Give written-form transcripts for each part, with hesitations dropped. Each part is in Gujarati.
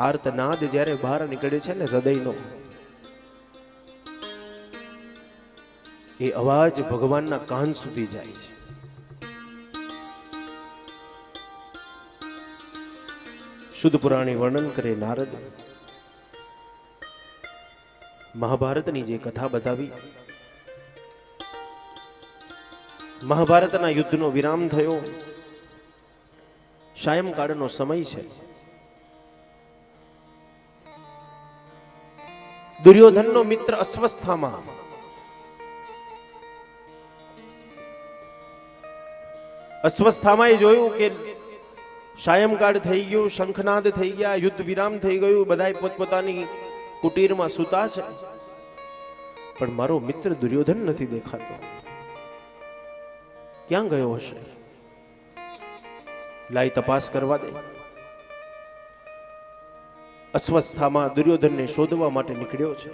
આર્તનાદ જ્યારે બહાર નીકળે છે ને હૃદયનો, એ અવાજ ભગવાનના કાન સુધી જાય છે. શુદ્ધ પુરાણી વર્ણન કરે નારદ, મહાભારતની જે કથા બતાવી, મહાભારતના યુદ્ધનો વિરામ થયો, સાયંકાળનો સમય છે. દુર્યોધનનો મિત્ર અસ્વસ્થામાં, અસ્વસ્થામાં એ જોયું કે સાયંકાળ થઈ ગયું, શંખનાદ થઈ ગયા, યુદ્ધ વિરામ થઈ ગયું, બધાય પોતપોતાની કુટીરમાં સૂતા છે, પણ મારો મિત્ર દુર્યોધન નથી દેખાતો. ક્યાં ગયો હશે? લાઈ તપાસ કરવા દે. અસ્વસ્થામાં દુર્યોધનને શોધવા માટે નીકળ્યો છે.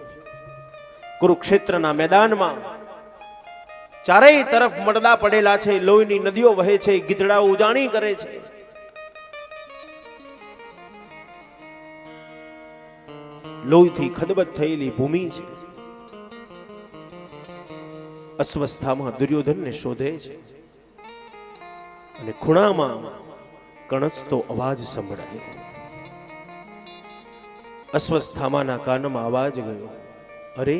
કુરુક્ષેત્રના મેદાનમાં ચારેય તરફ મડદા પડેલા છે, લોહીની નદીઓ વહે છે, ગીધડા ઉજાણી કરે છે. લોહીથી ખદબદ થયેલી ભૂમિ છે. અસ્વસ્થામાં દુર્યોધનને શોધે છે અને ખૂણામાં કણસતો અવાજ સંભળાય. અસ્વસ્થામાના કાનમાં અવાજ ગયો, અરે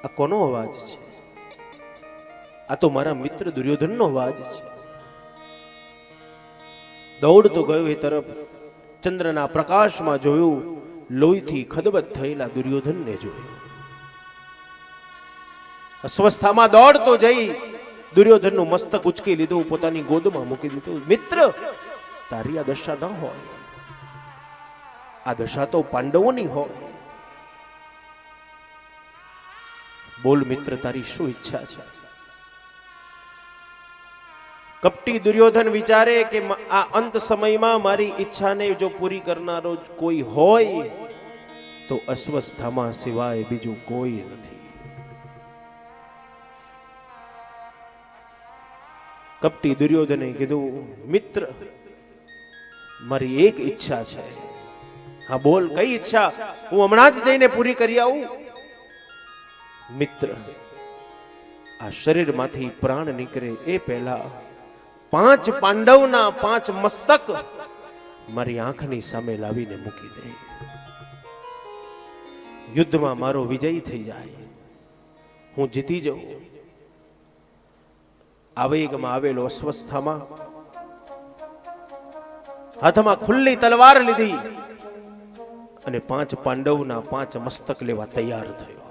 આ કોનો અવાજ છે? આ તો મારા મિત્ર દુર્યોધનનો અવાજ છે. દોડતો ગયો એ તરફ, ચંદ્રના પ્રકાશમાં જોયું, લોહીથી ખદબદ થયેલા દુર્યોધનને જોયું. અસ્વસ્થામાં દોડતો જઈ દુર્યોધનનું મસ્તક ઉચકી લીધું, પોતાની ગોદમાં મૂકી દીધું. મિત્ર, તારી આ દશા ન હોય, આ દશા તો પાંડવોની હોય. બોલ મિત્ર, તારી શું ઈચ્છા છે? કપટી દુર્યોધન વિચારે કે આ અંત સમયમાં મારી ઈચ્છાને જો પૂરી કરનારો કોઈ હોય તો અસ્વસ્થામાં સિવાય બીજું કોઈ નથી. કપટી દુર્યોધને કીધું, મિત્ર, મારી એક ઈચ્છા છે. હા બોલ, કઈ ઈચ્છા? હું હમણાં જ જઈને પૂરી કરી આવું. મિત્ર, આ શરીરમાંથી પ્રાણ નીકળે એ પહેલા 5 પાંડવના 5 મસ્તક મારી આંખની સામે લાવીને મૂકી દે. યુદ્ધમાં મારો વિજય થઈ જાય, હું જીતી જાઉં. આવેગમાં આવેલો અસ્વસ્થામાં હાથમાં ખુલ્લી તલવાર લીધી અને 5 પાંડવના 5 મસ્તક લેવા તૈયાર થયો.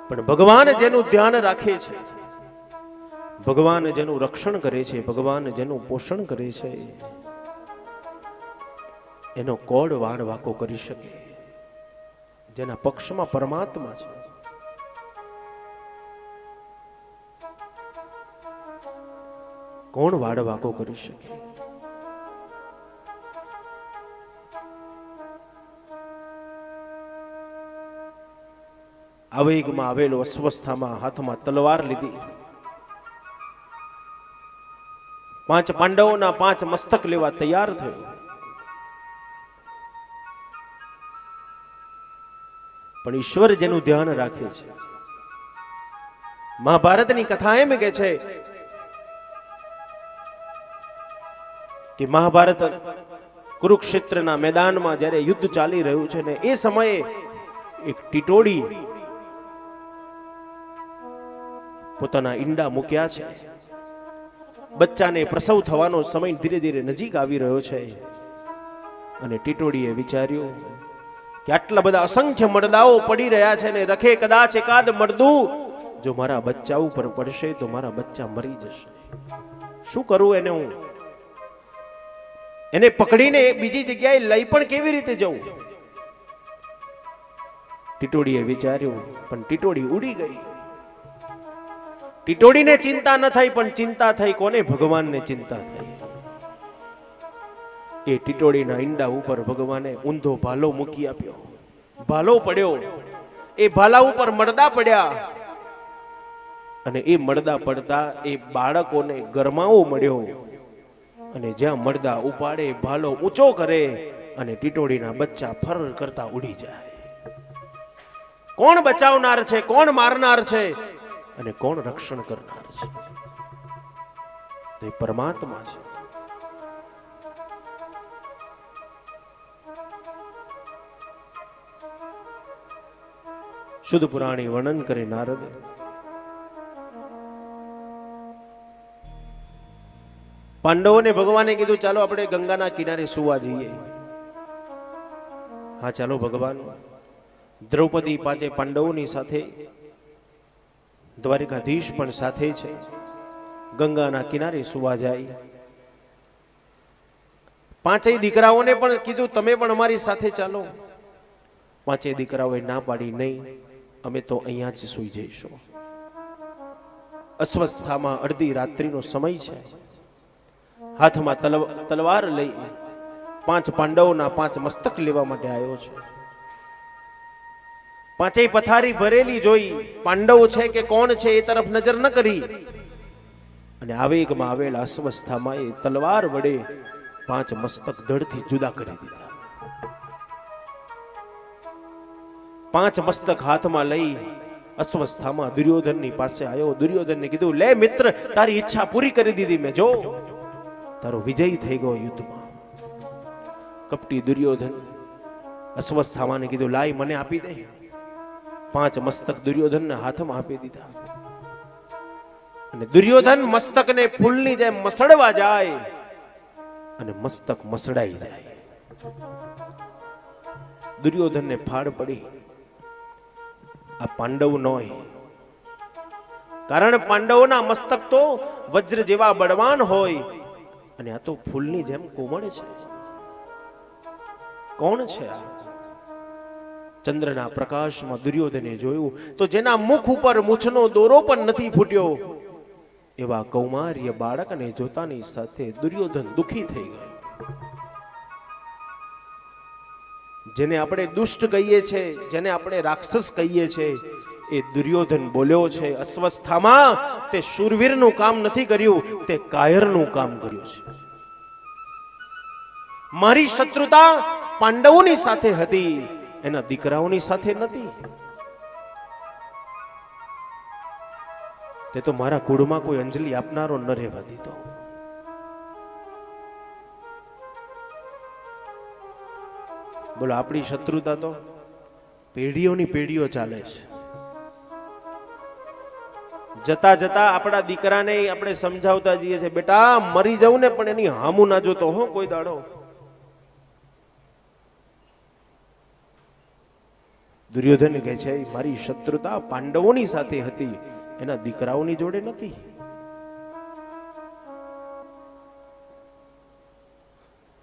પણ ભગવાન જેનું ધ્યાન રાખે છે, ભગવાન જેનું રક્ષણ કરે છે, ભગવાન જેનું પોષણ કરે છે, એનો કોડ વાડ વાકો કરી શકે? જેના પક્ષમાં પરમાત્મા છે, કોણ વાડ વાકો કરી શકે? આવેગમાં આવેલો અસ્વસ્થામાં હાથમાં તલવાર લીધી, 5 પાંડવોના 5 મસ્તક લેવા તૈયાર થયો. પણ ઈશ્વર જેનું ધ્યાન રાખે છે, મહાભારતની કથા એમ કે છે કે મહાભારત કુરુક્ષેત્રના મેદાનમાં જ્યારે યુદ્ધ ચાલી રહ્યું છે ને એ સમયે એક ટીટોડી પોતાના ઈંડા મૂક્યા છે. બચ્ચાને પ્રસવ થવાનો સમય ધીરે ધીરે નજીક આવી રહ્યો છે અને ટીટોડીએ વિચાર્યું કે આટલા બધા અસંખ્ય મડદાઓ પડી રહ્યા છે ને રખે કદાચ એકાદ મડદું જો મારા બચ્ચા ઉપર પડશે તો મારા બચ્ચા મરી જશે. શું કરું એને? હું એને પકડીને બીજી જગ્યાએ લઈ પણ કેવી રીતે જવું? ટીટોડીએ વિચાર્યું, પણ ટીટોડી ઉડી ગઈ. ટીટોડીને ચિંતા ન થઈ, પણ ચિંતા થઈ કોને? ભગવાનને ચિંતા થઈ. એ ટીટોડીના ઈંડા ઉપર ભગવાને ઊંધો ભાલો મૂકી આપ્યો. ભાલો પડ્યો, એ ભાલા ઉપર મડદા પડ્યા અને એ મડદા પડતા એ બાળકોને ગરમાવો મળ્યો અને જ્યાં મળદા ઉપાડે ભાલો ઊંચો કરે અને ટીટોડીના બચ્ચા ફર કરતા ઉડી જાય. કોણ બચાવનાર છે, કોણ મારનાર છે અને કોણ રક્ષણ કરનાર છે? તે પરમાત્મા છે. શુદ્ધ પુરાણી વર્ણન કરે નારદ. પાંડવોને ભગવાને કીધું ચાલો આપણે ગંગાના કિનારે સુવા જઈએ. હા ચાલો ભગવાન. દ્રૌપદી પાંચે પાંડવોની સાથે, દ્વારિકાધીશ પણ સાથે છે. ગંગાના કિનારે સુવા જાય. પાંચેય દીકરાઓને પણ કીધું તમે પણ અમારી સાથે ચાલો. પાંચેય દીકરાઓએ ના પાડી, નહીં અમે તો અહીંયા જ સૂઈ જઈશું. અસ્વસ્થામાં અડધી રાત્રિનો સમય છે. હાથમાં તલવાર લઈ પાંચ પાંડવોના પાંચ મસ્તક લેવા માટે આવ્યો છે. પાંચેય પથારી ભરેલી જોઈ પાંડવો છે કે કોણ છે એ તરફ નજર ન કરી અને આવેગમાં આવેલા અસ્વસ્થામાં એ તલવાર વડે પાંચ મસ્તક ધડથી જુદા કરી દીધા. પાંચ મસ્તક હાથમાં લઈ અસ્વસ્થામાં દુર્યોધનની પાસે આવ્યો. દુર્યોધનને કીધું, લે મિત્ર, તારી ઈચ્છા પૂરી કરી દીધી મેં. જો તારો વિજય થઈ ગયો યુદ્ધમાં. કપટી દુર્યોધન અસ્વસ્થામાને કીધું, લાય મને આપી દે. પાંચ મસ્તક દુર્યોધનના હાથમાં આપી દીધા અને દુર્યોધન મસ્તકને ફૂલની જેમ મસળવા જાય અને મસ્તક મસડાઈ જાય. દુર્યોધનને ફાડ પડી. આ પાંડવ નોય, કારણ પાંડવોના મસ્તક તો વજ્ર જેવા બળવાન હોય અને આ તો ફૂલની જેમ કોમળ છે. કોણ છે આ? ચંદ્રના પ્રકાશમાં દુર્યોધને જોયું તો જેના મુખ ઉપર મૂછનો દોરો પણ નથી ફૂટ્યો એવા કૌમાર્ય બાળકને જોતાની સાથે દુર્યોધન દુખી થઈ ગયો. જેને આપણે દુષ્ટ કહીએ છીએ, જેને આપણે રાક્ષસ કહીએ છીએ, એ દુર્યોધન બોલ્યો છે, અસ્વસ્થામાં તે શૂરવીરનું કામ નથી કર્યું, તે કાયરનું કામ કર્યું છે. મારી શત્રુતા પાંડવોની સાથે હતી, એના દીકરાઓની સાથે નથી. તે તો મારા કુળમાં કોઈ અંજલિ આપનારો ન રહેવા દીધો. બોલો, આપણી શત્રુતા તો પેઢીઓની પેઢીઓ ચાલે છે. જતા જતા આપણા દીકરાને આપણે સમજાવતા જઈએ છે, બેટા મરી જાઉં ને પણ એની હામું ના જોતો હો કોઈ દાડો. દુર્યોધન કહે છે, મારી શત્રુતા પાંડવોની સાથે હતી, એના દીકરાઓની જોડે નથી.